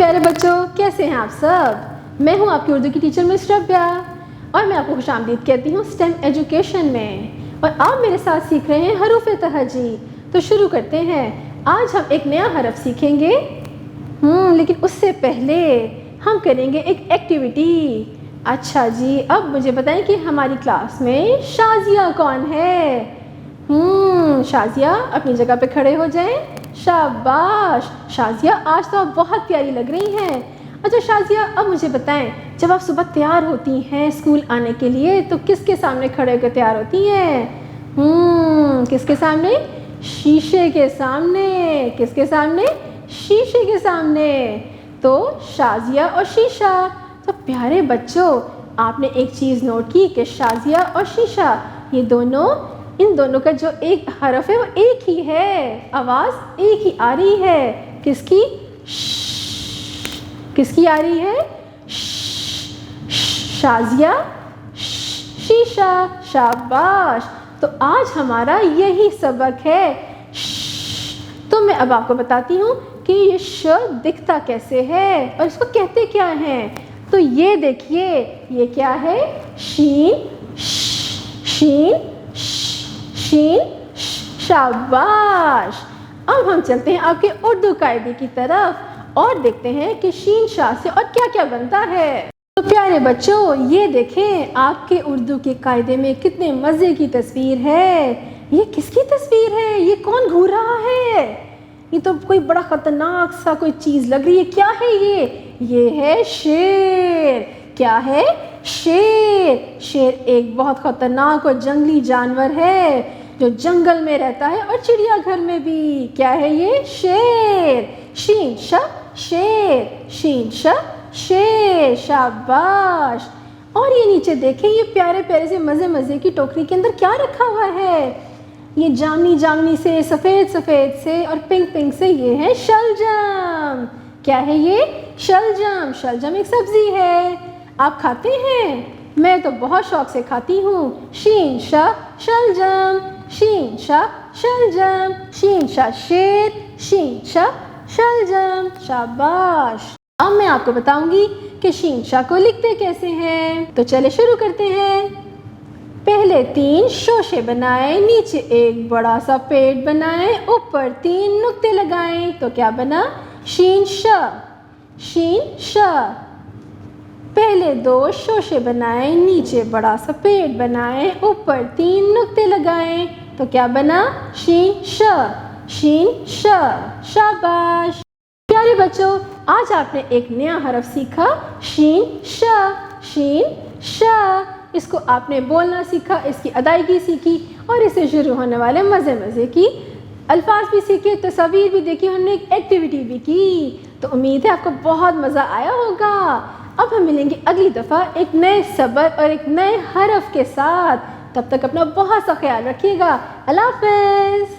پیارے بچوں، کیسے ہیں آپ سب؟ میں ہوں آپ کی اردو کی ٹیچر مس ربیہ اور میں آپ کو خوش آمدید کہتی ہوں STEM ایجوکیشن میں، اور آپ میرے ساتھ سیکھ رہے ہیں حروف تہجی۔ تو شروع کرتے ہیں۔ آج ہم ایک نیا حرف سیکھیں گے، لیکن اس سے پہلے ہم کریں گے ایک ایکٹیویٹی۔ اچھا جی، اب مجھے بتائیں کہ ہماری کلاس میں شازیہ کون ہے؟ شازیہ اپنی جگہ پہ کھڑے ہو جائیں۔ شاباش شازیہ، آج تو آپ بہت پیاری لگ رہی ہیں۔ اچھا شازیہ، اب مجھے بتائیں، جب آپ صبح تیار ہوتی ہیں اسکول آنے کے لیے تو کس کے سامنے کھڑے ہو کے تیار ہوتی ہیں؟ کس کے سامنے؟ شیشے کے سامنے۔ کس کے سامنے؟ شیشے کے سامنے۔ تو شازیہ اور شیشہ۔ تو پیارے بچوں، آپ نے ایک چیز نوٹ کی کہ شازیہ اور شیشہ، ان دونوں کا جو ایک حرف ہے وہ ایک ہی ہے، آواز ایک ہی آ رہی ہے۔ کس کی؟ کس کی آ رہی ہے؟ شازیہ، شیشہ۔ شاباش۔ تو آج ہمارا یہی سبق ہے۔ تو میں اب آپ کو بتاتی ہوں کہ یہ ش دکھتا کیسے ہے اور اس کو کہتے کیا ہیں۔ تو یہ دیکھیے، یہ کیا ہے؟ شین، شین، شین۔ شاباش۔ اب ہم چلتے ہیں آپ کے اردو قاعدے کی طرف اور دیکھتے ہیں کہ شین شاہ سے اور کیا کیا بنتا ہے۔ تو پیارے بچوں، یہ دیکھیں آپ کے اردو کے قاعدے میں کتنے مزے کی تصویر ہے۔ یہ کس کی تصویر ہے؟ یہ کون گھور رہا ہے؟ یہ تو کوئی بڑا خطرناک سا کوئی چیز لگ رہی ہے۔ کیا ہے یہ؟ یہ ہے شیر۔ کیا ہے؟ شیر۔ شیر ایک بہت خطرناک اور جنگلی جانور ہے جو جنگل میں رہتا ہے اور چڑیا گھر میں بھی۔ کیا ہے یہ؟ شیر۔ شین شا، شیر۔ شین شا، شیر۔ شاباش۔ اور یہ نیچے دیکھیں، یہ پیارے پیارے سے مزے مزے کی ٹوکری کے اندر کیا رکھا ہوا ہے؟ یہ جامنی جامنی سے، سفید سفید سے اور پنک پنک سے، یہ ہے شلجم۔ کیا ہے یہ؟ شلجم۔ شلجم ایک سبزی ہے، آپ کھاتے ہیں؟ میں تو بہت شوق سے کھاتی ہوں۔ شین شا، شلجم۔ شین شا، شلجم۔ شین شا، شیر۔ شین شا، شلجم۔ شاباش۔ اب میں آپ کو بتاؤں گی کہ شین شا کو لکھتے کیسے ہیں۔ تو چلے شروع کرتے ہیں۔ پہلے 3 شوشے بنائیں، نیچے ایک بڑا سا پیڑ بنائیں، اوپر 3 نقطے لگائیں، تو کیا بنا؟ شین شا۔ شین شا۔ پہلے 2 شوشے بنائیں، نیچے بڑا سا پیڑ بنائیں، اوپر 3 نقطے لگائیں، تو کیا بنا؟ شین شا۔ شین شا۔ شاباش۔ پیارے بچوں، آج آپ نے ایک نیا حرف سیکھا، شین شا۔ شین شا۔ اس کو آپ نے بولنا سیکھا، اس کی ادائیگی سیکھی اور اس سے شروع ہونے والے مزے مزے کی الفاظ بھی سیکھے، تصاویر بھی دیکھی، ہم نے ایک ایکٹیویٹی بھی کی۔ تو امید ہے آپ کو بہت مزہ آیا ہوگا۔ اب ہم ملیں گے اگلی دفعہ ایک نئے سبق اور ایک نئے حرف کے ساتھ۔ تب تک اپنا بہت سا خیال رکھیے گا۔ اللہ حافظ۔